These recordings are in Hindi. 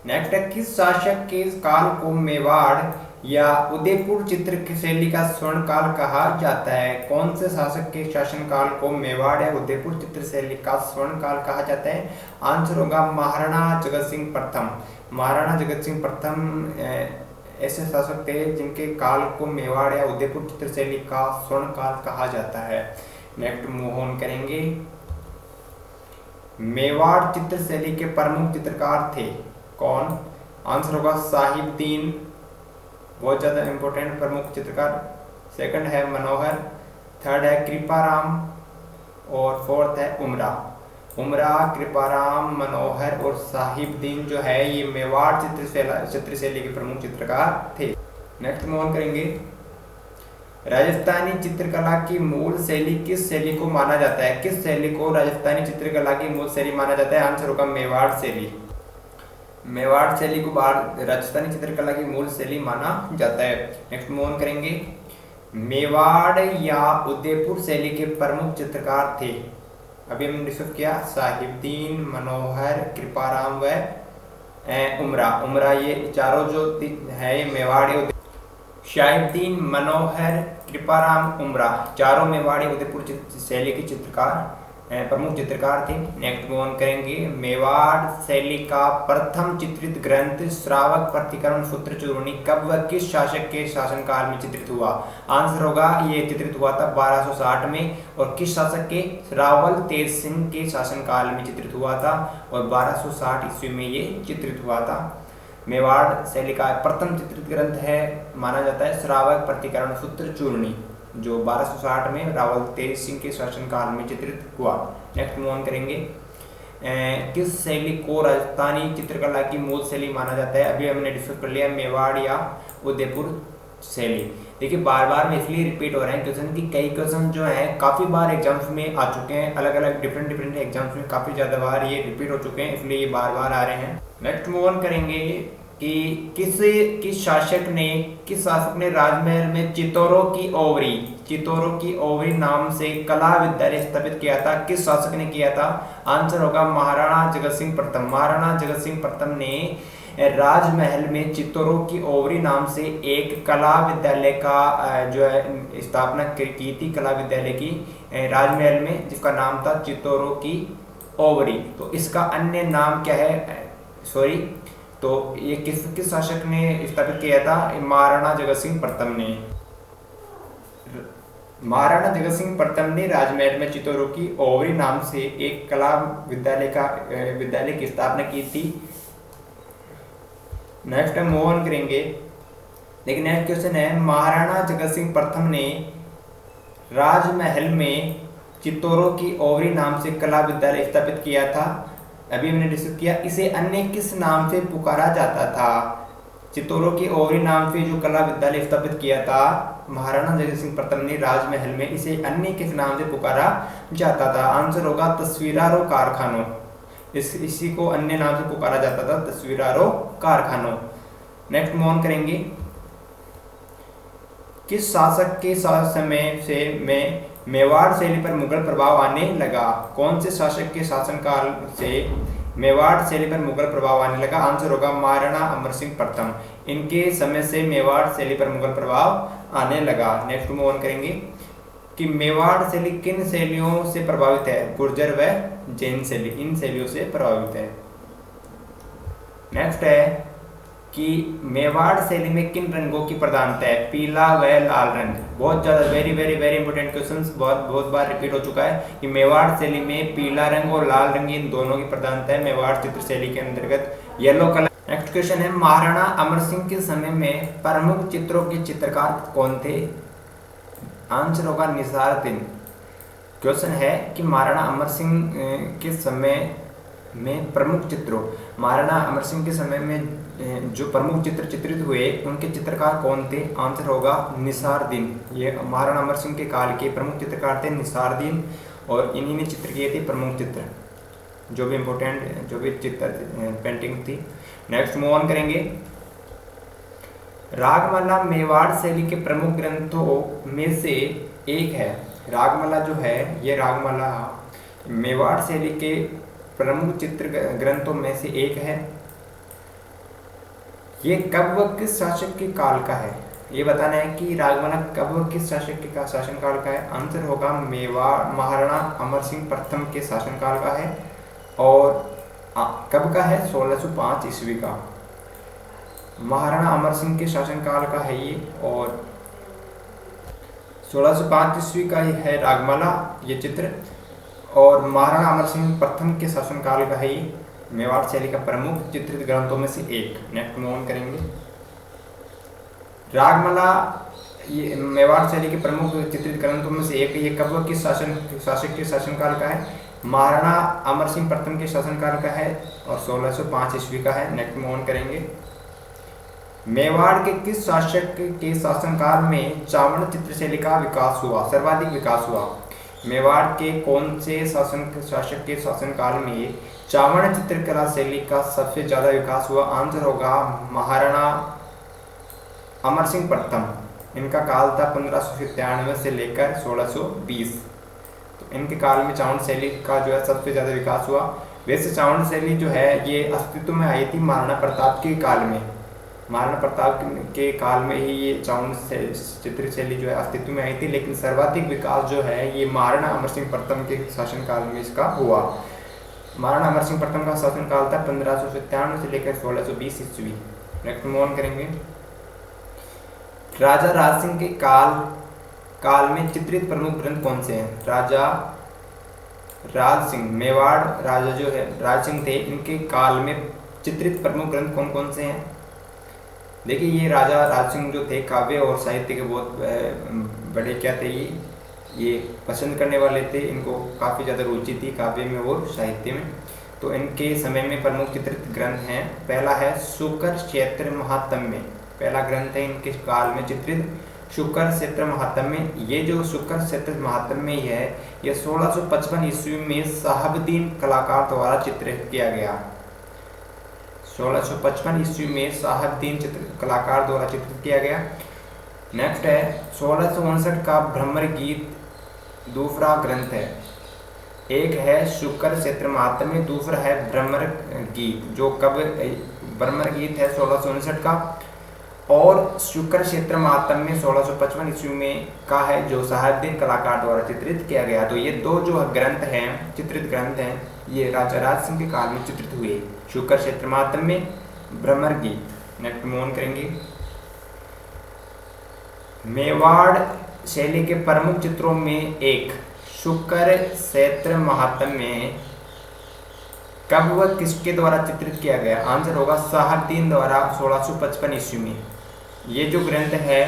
नेक्स्ट है, किस शासक के काल को मेवाड़ या उदयपुर चित्र शैली का स्वर्ण काल कहा जाता है? कौन से शासक के शासन काल को मेवाड़ या उदयपुर चित्र शैली का स्वर्ण काल कहा जाता है? आंसर होगा महाराणा जगत सिंह प्रथम। महाराणा जगत सिंह प्रथम ऐसे शासक थे जिनके काल को मेवाड़ या उदयपुर चित्र शैली का स्वर्ण काल कहा जाता है। नेक्स्ट मूव ऑन करेंगे। मेवाड़ चित्र शैली के प्रमुख चित्रकार थे कौन? आंसर होगा साहिबदीन, बहुत ज्यादा इंपॉर्टेंट प्रमुख चित्रकार। सेकंड है मनोहर, थर्ड है कृपाराम और फोर्थ है उमरा। उमरा, कृपाराम, मनोहर और साहिबदीन जो है ये मेवाड़ चित्र शैली के प्रमुख चित्रकार थे। नेक्स्ट मूव ऑन करेंगे। राजस्थानी चित्रकला की मूल शैली किस शैली को माना जाता है? किस शैली को राजस्थानी चित्रकला की मूल शैली माना जाता है? आंसर होगा मेवाड़ शैली। मेवाड़ शैली को राजस्थानी चित्रकला की मूल शैली माना जाता है। नेक्स्ट मूव ऑन करेंगे। मेवाड़ या उदयपुर शैली के प्रमुख चित्रकार थे, अभी हमने डिस्कस किया, साहिबदीन, मनोहर, कृपाराम व उमरा। उमरा ये चारों जो है ये मेवाड़, साहिबदीन, मनोहर, कृपाराम, उमरा चारों मेवाड़ी उदयपुर शैली के चित्रकार प्रमुख चित्रकार थे। नेक्स्ट मूव ऑन करेंगे। मेवाड़ शैली का प्रथम चित्रित ग्रंथ श्रावक प्रतिकरण सूत्र चूर्णी कब व किस शासक के शासनकाल में चित्रित हुआ? आंसर होगा ये चित्रित हुआ था 1260 में, और किस शासक के? रावल तेज सिंह के शासनकाल में चित्रित हुआ था और 1260 ईस्वी में ये चित्रित हुआ था। मेवाड़ शैली का प्रथम चित्रित ग्रंथ है माना जाता है श्रावक प्रतिकरण सूत्र चूर्णी, जो 1260 में रावल तेज सिंह के शासनकाल में चित्रित हुआ। नेक्स्ट मूव ऑन करेंगे। किस शैली को राजस्थानी चित्रकला की मूल शैली माना जाता है? अभी हमने डिस्कस कर लिया मेवाड़ या उदयपुर शैली। देखिए बार बार में इसलिए रिपीट हो रहे हैं क्वेश्चन की कई क्वेश्चन जो है काफी बार एग्जाम्स में आ चुके हैं, अलग अलग डिफरेंट एग्जाम्स में काफी ज्यादा बार ये रिपीट हो चुके हैं, इसलिए ये बार बार आ रहे हैं। नेक्स्ट मूव ऑन करेंगे कि किस शासक ने राजमहल में चित्तौरों की ओवरी नाम से कला विद्यालय स्थापित किया था? किस शासक ने किया था? आंसर होगा महाराणा जगत सिंह प्रथम। महाराणा जगत सिंह प्रथम ने राजमहल में चित्तौरों की ओवरी नाम से एक कला विद्यालय का जो है स्थापना की थी, कला विद्यालय की राजमहल में, जिसका नाम था चित्तौरों की ओवरी। तो इसका अन्य नाम क्या है? तो ये किस शासक ने स्थापित किया था? महाराणा जगत सिंह प्रथम ने। महाराणा जगत सिंह प्रथम ने राजमहल में चित्तौरों की ओवरी नाम से एक कला विद्यालय की स्थापना की थी। नेक्स्ट हम मूव ऑन करेंगे। लेकिन नेक्स्ट क्वेश्चन है, महाराणा जगत सिंह प्रथम ने राजमहल में चित्तौरों की ओवरी नाम से कला विद्यालय स्थापित किया था, अभी हमने डिस्कस किया। इसे अन्य किस नाम से पुकारा जाता था? चित्तौरों की ओवरी नाम से जो कला विद्यालय स्थापित किया था महाराणा जगत सिंह प्रथम ने राजमहल में, इसे अन्य किस नाम से पुकारा जाता था? आंसर होगा तस्वीरारो कारखानों। इसी को अन्य नाम से पुकारा जाता था, तस्वीरारो कारखानों। नेक्स्ट मूव ऑन करेंगे। किस शासक के समय से मेवाड़ शैली पर मुगल प्रभाव आने लगा? कौन से शासक के शासनकाल से मेवाड़ शैली पर मुगल प्रभाव आने लगा? आंसर होगा महाराणा अमर सिंह प्रथम। इनके समय से मेवाड़ शैली पर मुगल प्रभाव आने लगा। नेक्स्ट मूव ऑन करेंगे कि मेवाड़ शैली किन शैलियों से प्रभावित है? गुर्जर व जैन शैली, इन शैलियों से प्रभावित है। नेक्स्ट है कि मेवाड़ शैली में किन रंगों की प्रधानता है? पीला व लाल रंग। बहुत ज्यादा वेरी इंपॉर्टेंट क्वेश्चंस, बहुत बार रिपीट हो चुका है कि मेवाड़ शैली में पीला रंग और लाल रंग इन दोनों की प्रधानता है मेवाड़ चित्र शैली के अंतर्गत। Yellow colour. नेक्स्ट क्वेश्चन है, महाराणा अमर सिंह के समय में प्रमुख चित्रों के चित्रकार कौन थे? आंसर होगा निसारुद्दीन। क्वेश्चन है कि महाराणा अमर सिंह के समय में प्रमुख चित्रों, महाराणा अमर सिंह के समय में जो प्रमुख चित्र चित्रित हुए उनके चित्रकार कौन थे? आंसर होगा निसारुद्दीन। ये महाराणा अमर सिंह के काल के प्रमुख चित्रकार थे निसारुद्दीन, और इन्हीं ने चित्र किए थे प्रमुख चित्र, जो भी इम्पोर्टेंट जो भी चित्र पेंटिंग थी। नेक्स्ट मूव ऑन करेंगे। रागमाला मेवाड़ शैली के प्रमुख ग्रंथों में से एक है। रागमाला जो है ये रागमाला मेवाड़ शैली के प्रमुख चित्र ग्रंथों में से एक है। ये कब व किस शासक के काल का है? ये बताना है कि रागमाला कब व किस शासक के शासन काल का है। आंसर होगा मेवाड़ महाराणा अमर सिंह प्रथम के शासनकाल का है। और कब का है? 1605 ईस्वी का। महाराणा अमर सिंह के शासनकाल का है ये, और 1605 ईस्वी का है रागमाला ये चित्र, और महाराणा अमर सिंह प्रथम के शासनकाल का है ये। मेवाड़ शैली का प्रमुख चित्रित ग्रंथों में से एक। नेक्स्ट मूव ऑन करेंगे। रागमाला ये मेवाड़ शैली के प्रमुख चित्रित ग्रंथों में से एक है। ये कब किस शासक के शासनकाल का है? महाराणा अमर सिंह प्रथम के शासनकाल का है और 1605 ईस्वी का है। नेक्स्ट मूव ऑन करेंगे। मेवाड़ के किस शासक के शासनकाल में चावड़ चित्रशैली का विकास हुआ, सर्वाधिक विकास हुआ? मेवाड़ के कौन से शासक के शासनकाल में चावड़ चित्रकला शैली का सबसे ज्यादा विकास हुआ? आंसर होगा महाराणा अमर सिंह प्रथम। इनका काल था 1597 से लेकर 1620। तो इनके काल में चावड़ शैली का जो है सबसे ज्यादा विकास हुआ। वैसे चावड़ शैली जो है ये अस्तित्व में आई थी महाराणा प्रताप के काल में। महाराणा प्रताप के काल में ही ये चावड़ चित्र शैली जो है अस्तित्व में आई थी, लेकिन सर्वाधिक विकास जो है ये महाराणा अमर सिंह प्रथम के शासनकाल में इसका हुआ। महाराणा अमर सिंह प्रथम का शासनकाल था 1597 से लेकर 1620 ईस्वी। नेक्स्ट मूव ऑन करेंगे। राजा राज सिंह के काल में चित्रित प्रमुख ग्रंथ कौन से हैं? राजा राज सिंह, मेवाड़ राजा जो है राज सिंह थे, इनके काल में चित्रित प्रमुख ग्रंथ कौन कौन से हैं? देखिए ये राजा राज सिंह जो थे काव्य और साहित्य के बहुत बड़े क्या थे, ये पसंद करने वाले थे। इनको काफ़ी ज़्यादा रुचि थी काव्य में और साहित्य में। तो इनके समय में प्रमुख चित्रित ग्रंथ हैं। पहला है शुकर क्षेत्र महात्म्य। पहला ग्रंथ है इनके काल में चित्रित शुकर क्षेत्र महात्म्य। ये जो शुकर क्षेत्र महात्म्य है ये 1655 ईस्वी में साहबदीन कलाकार द्वारा चित्रित किया गया। 1655 ईस्वी में साहबदीन कलाकार द्वारा चित्रित किया गया। नेक्स्ट है 1659 का भ्रमर गीत दूसरा ग्रंथ है। एक है शुकर क्षेत्र महात्म्य, दूसरा है भ्रमर गीत। जो कब भ्रमर गीत है 1659 का, और शुकर क्षेत्र महात्म्य 1655 ईस्वी में का है जो साहबदीन कलाकार द्वारा चित्रित किया गया। तो ये दो जो ग्रंथ हैं, चित्रित ग्रंथ हैं, ये राजा राज सिंह के काल में चित्रित हुए। शुकर क्षेत्र महात्म्य, भ्रमर गीत। नेक्स्ट मूव ऑन करेंगे। मेवाड़ शैली के प्रमुख चित्रों में एक शुकर क्षेत्र महात्म्य कब व किसके द्वारा चित्रित किया गया? आंसर होगा साहबदीन द्वारा 1655 ईस्वी में। ये जो ग्रंथ है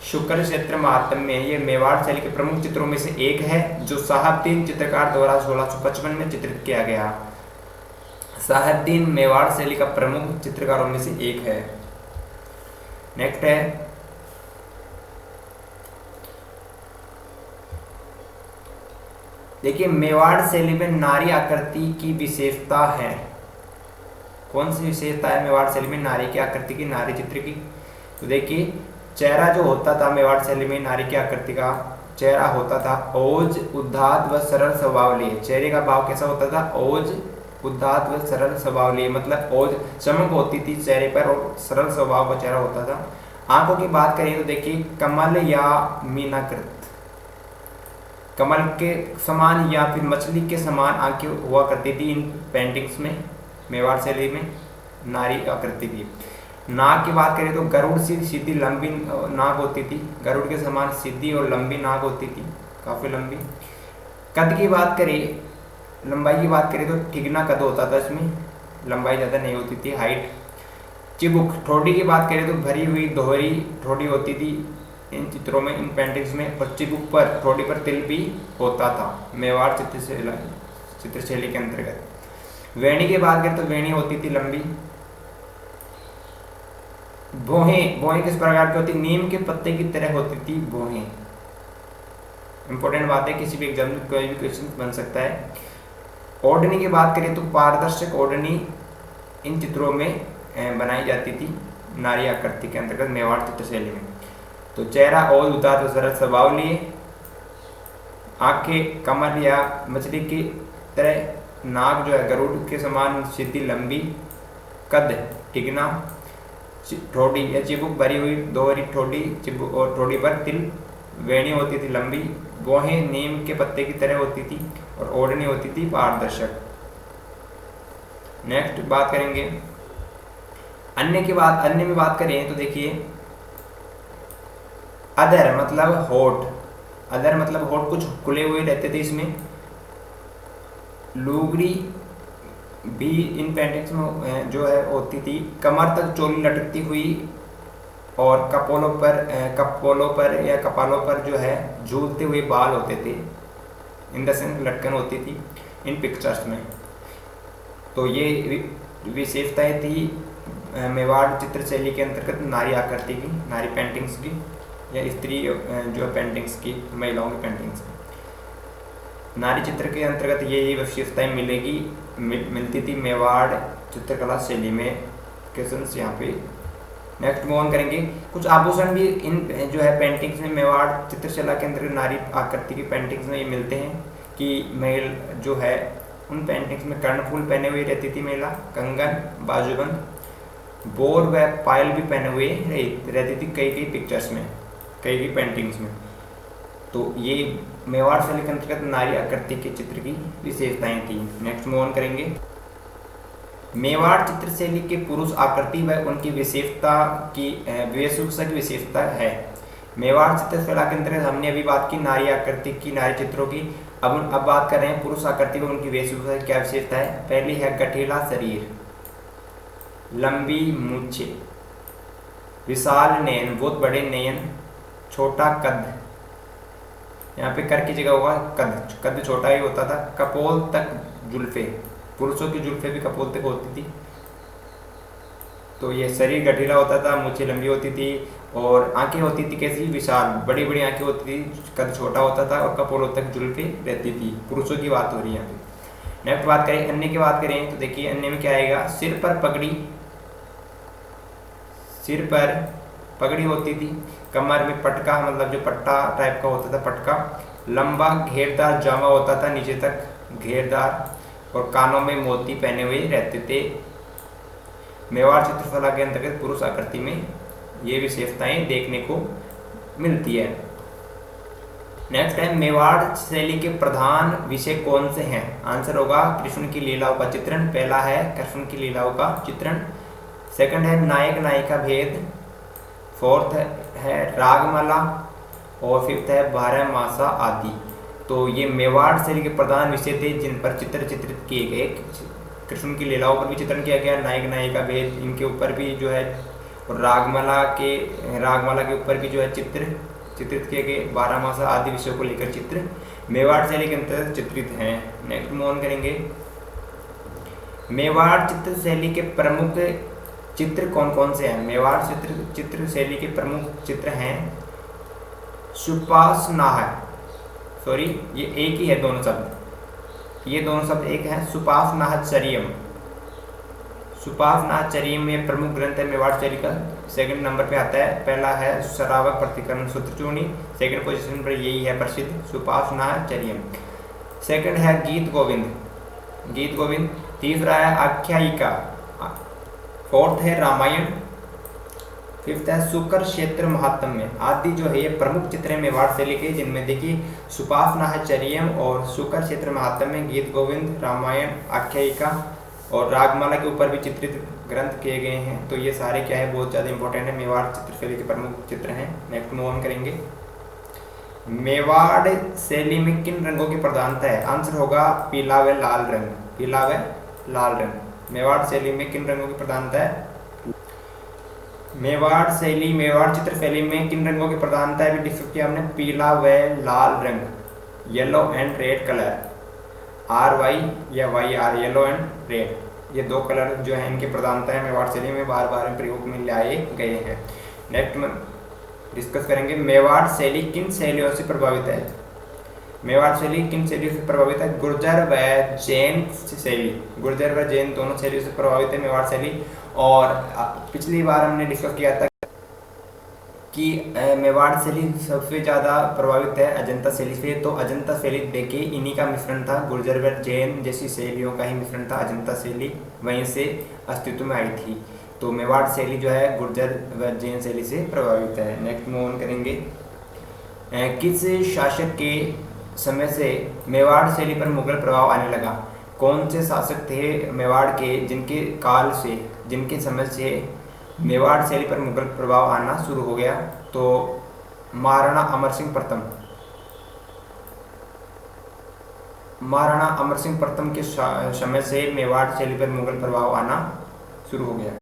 शुकर क्षेत्र महात्म्य, ये मेवाड़ शैली के प्रमुख चित्रों में से एक है जो साहबदीन चित्रकार द्वारा 1655 में चित्रित किया गया। साहबदीन मेवाड़ शैली का प्रमुख चित्रकारों में से एक है। नेक्स्ट है देखिए मेवाड़ शैली में नारी आकृति की विशेषता है। कौन सी विशेषता है मेवाड़ शैली में नारी की आकृति की, नारी चित्र की? तो देखिए चेहरा जो होता था मेवाड़ शैली में नारी की आकृति का चेहरा होता था ओज, उदात्त व सरल स्वभाव लिए। चेहरे का भाव कैसा होता था? ओज, उदात्त व सरल स्वभाव लिए, मतलब ओज चमक होती थी चेहरे पर और सरल स्वभाव का चेहरा होता था। आंखों की बात करें तो देखिए कमल या मीनाकृत, कमल के समान या फिर मछली के समान आंखें हुआ करती थी इन पेंटिंग्स में। मेवाड़ शैली में नारी आकृति थी। नाक की बात करें तो गरुड़ सी सीधी लंबी नाक होती थी, गरुड़ के समान सीधी और लंबी नाक होती थी, काफ़ी लंबी। कद की बात करें, लंबाई की बात करें तो ठिगना कद होता था, इसमें लंबाई ज़्यादा नहीं होती थी, हाइट। चिबुक, ठोड़ी की बात करें तो भरी हुई दोहरी ठोड़ी होती थी इन चित्रों में, इन पेंटिंग्स में। और चिबुक पर, ठोड़ी पर तिल भी होता था मेवाड़ चित्रशैली के अंतर्गत। वेणी की बात करें तो वेणी होती थी लंबी। भौहें, भौहें किस प्रकार की होती? नीम के पत्ते की तरह होती थी भौहें। इंपॉर्टेंट बात है, किसी भी एग्जाम में कोई भी क्वेश्चन बन सकता है। ओढ़नी की बात करें तो पारदर्शक ओढ़नी इन चित्रों में बनाई जाती थी नारी आकृति के अंतर्गत मेवाड़ चित्रशैली में। तो चेहरा और उदात्त व सरल स्वभाव लिए, आंखें कमल या मछली की तरह, नाक जो है गरुड़ के समान सीधी लंबी, कद ठिगना, ठोड़ी या चिबुक भरी हुई दोहरी ठोड़ी, चिबुक और ठोड़ी पर तिल, वेणी होती थी लंबी, बोहें नीम के पत्ते की तरह होती थी और ओढ़नी होती थी पारदर्शक। नेक्स्ट बात करेंगे अन्य में बात करें तो देखिए अधर मतलब होठ, अधर मतलब होठ कुछ खुले हुए रहते थे इसमें। लुगड़ी भी इन पेंटिंग्स में जो है होती थी, कमर तक चोली लटकती हुई और कपोलों पर या कपालों पर जो है झूलते हुए बाल होते थे, इन द सेंस लटकन होती थी इन पिक्चर्स में। तो ये विशेषताएं थी मेवाड़ चित्र शैली के अंतर्गत नारी आकृति की, नारी पेंटिंग्स की या स्त्री जो है पेंटिंग्स की, महिलाओं की पेंटिंग्स की। नारी चित्र के अंतर्गत ये विशेषताएं मिलती थी मेवाड़ चित्रकला शैली में। क्वेश्चंस यहाँ पे नेक्स्ट मूव ऑन करेंगे। कुछ आभूषण भी इन जो है पेंटिंग्स में मेवाड़ चित्रकला के अंतर्गत नारी आकृति की पेंटिंग्स में ये मिलते हैं कि मेल जो है उन पेंटिंग्स में कर्णफूल पहने हुए रहती थी महिला, कंगन, बाजूबंद, बोर व पायल भी पहने हुए रहती थी कई पिक्चर्स में, कई पेंटिंग्स में। तो ये मेवाड़ शैली के अंतर्गत नारी आकृति के चित्र की विशेषताएं थी। नेक्स्ट मूव ऑन करेंगे। मेवाड़ चित्र शैली के पुरुष आकृति व उनकी विशेषता की वेशभूषा की विशेषता है। मेवाड़ चित्रकला के अंतर्गत हमने अभी बात की नारी आकृति की, नारी चित्रों की। अब बात कर रहे हैं पुरुष आकृति व उनकी वेशभूषा की क्या विशेषता है। पहली है गठीला शरीर, लंबी मूछें, विशाल नयन, बहुत बड़े नयन, छोटा कद, यहाँ पे कर की जगह होगा कद छोटा ही होता था। कपोल तक जुल्फे, पुरुषों की जुल्फे भी कपोल तक होती थी। तो ये शरीर गठीला होता था, मूछें लंबी होती थी और आंखें होती थी कैसी, विशाल, बड़ी बड़ी आंखें होती थी, कद छोटा होता था और कपोलों तक जुल्फे रहती थी। पुरुषों की बात हो रही है यहाँ पे। नेक्स्ट बात करें अन्य की बात करें तो देखिए अन्य में क्या आएगा। सिर पर पगड़ी होती थी, कमर में पटका मतलब जो पट्टा टाइप का होता था पटका, लंबा घेरदार जामा होता था नीचे तक घेरदार, और कानों में मोती पहने हुए रहते थे। मेवाड़ चित्रकला के अंतर्गत पुरुष आकृति में ये विशेषताएं देखने को मिलती है। नेक्स्ट है मेवाड़ शैली के प्रधान विषय कौन से हैं। आंसर होगा कृष्ण की लीलाओं का चित्रण। पहला है कृष्ण की लीलाओं का चित्रण, सेकंड है नायक नायिका भेद, फोर्थ है रागमाला और फिफ्थ है बारहमासा आदि। तो ये मेवाड़ शैली के प्रधान विषय थे जिन पर चित्र चित्रित किए गए। कृष्ण की लीलाओं पर भी चित्रण किया गया, नायक नायिका भेद इनके ऊपर भी जो है, और रागमाला के ऊपर भी जो है चित्रित किए गए। बारहमासा आदि विषयों को लेकर चित्र मेवाड़ शैली के अंतर्गत चित्रित हैं। नेक्स्ट मूव ऑन करेंगे। मेवाड़ चित्र शैली के प्रमुख चित्र कौन कौन से हैं। मेवाड़ चित्र शैली के प्रमुख चित्र हैं सुपासनाह, सॉरी ये एक ही है दोनों शब्द, ये दोनों शब्द एक है। सुपासनाचर्यम में प्रमुख ग्रंथ है मेवाड़ शैली का, सेकंड नंबर पे आता है। पहला है श्रावक प्रतिकरण सूत्रचूर्णी, सेकंड पोजीशन पर यही है प्रसिद्ध सुपासनाचर्यम। सेकंड है गीत गोविंद। तीसरा है आख्यायिका, फोर्थ है रामायण, फिफ्थ है शुकर क्षेत्र महात्म्य आदि। जो है ये प्रमुख चित्र है मेवाड़ शैली के, जिनमें देखिए सुपासनाचर्यम और शुकर क्षेत्र महात्म्य, गीत गोविंद, रामायण, आख्यायिका और रागमाला के ऊपर भी चित्रित ग्रंथ किए गए हैं। तो ये सारे क्या है बहुत ज़्यादा इंपॉर्टेंट है, मेवाड़ चित्र शैली के प्रमुख चित्र हैं। नेक्स्ट मूव ऑन करेंगे। मेवाड़ शैली में किन रंगों की प्रधानता है। आंसर होगा पीला व लाल रंग। मेवाड़ शैली में किन रंगों की प्रधानता है। मेवाड़ चित्र शैली में किन रंगों की प्रधानता है भी डिस्कस किया हमने। पीला व लाल रंग, yellow and red colour, RY या YR, येलो एंड रेड, ये दो कलर जो है इनकी प्रधानता है मेवाड़ शैली में, बार बार प्रयोग में लाए गए हैं। नेक्स्ट में डिस्कस करेंगे मेवाड़ शैली किन शैलियों से प्रभावित है। मेवाड़ शैली किन शैलियों से प्रभावित है। गुर्जर व जैन दोनों शैलियों से प्रभावित है मेवाड़ शैली। और पिछली बार हमने डिस्कस किया था कि मेवाड़ शैली सबसे ज़्यादा प्रभावित है अजंता शैली से। तो अजंता शैली देखिए इन्हीं का मिश्रण था, गुर्जर व जैन जैसी शैलियों का ही मिश्रण था अजंता शैली, वहीं से अस्तित्व में आई थी। तो मेवाड़ शैली जो है गुर्जर व जैन शैली से प्रभावित है। नेक्स्ट मूव ऑन करेंगे। किस शासक के समय से मेवाड़ शैली पर मुगल प्रभाव आने लगा? कौन से शासक थे मेवाड़ के जिनके समय से मेवाड़ शैली पर मुगल प्रभाव आना शुरू हो गया? तो महाराणा अमर सिंह प्रथम। महाराणा अमर सिंह प्रथम के समय से मेवाड़ शैली पर मुगल प्रभाव आना शुरू हो गया।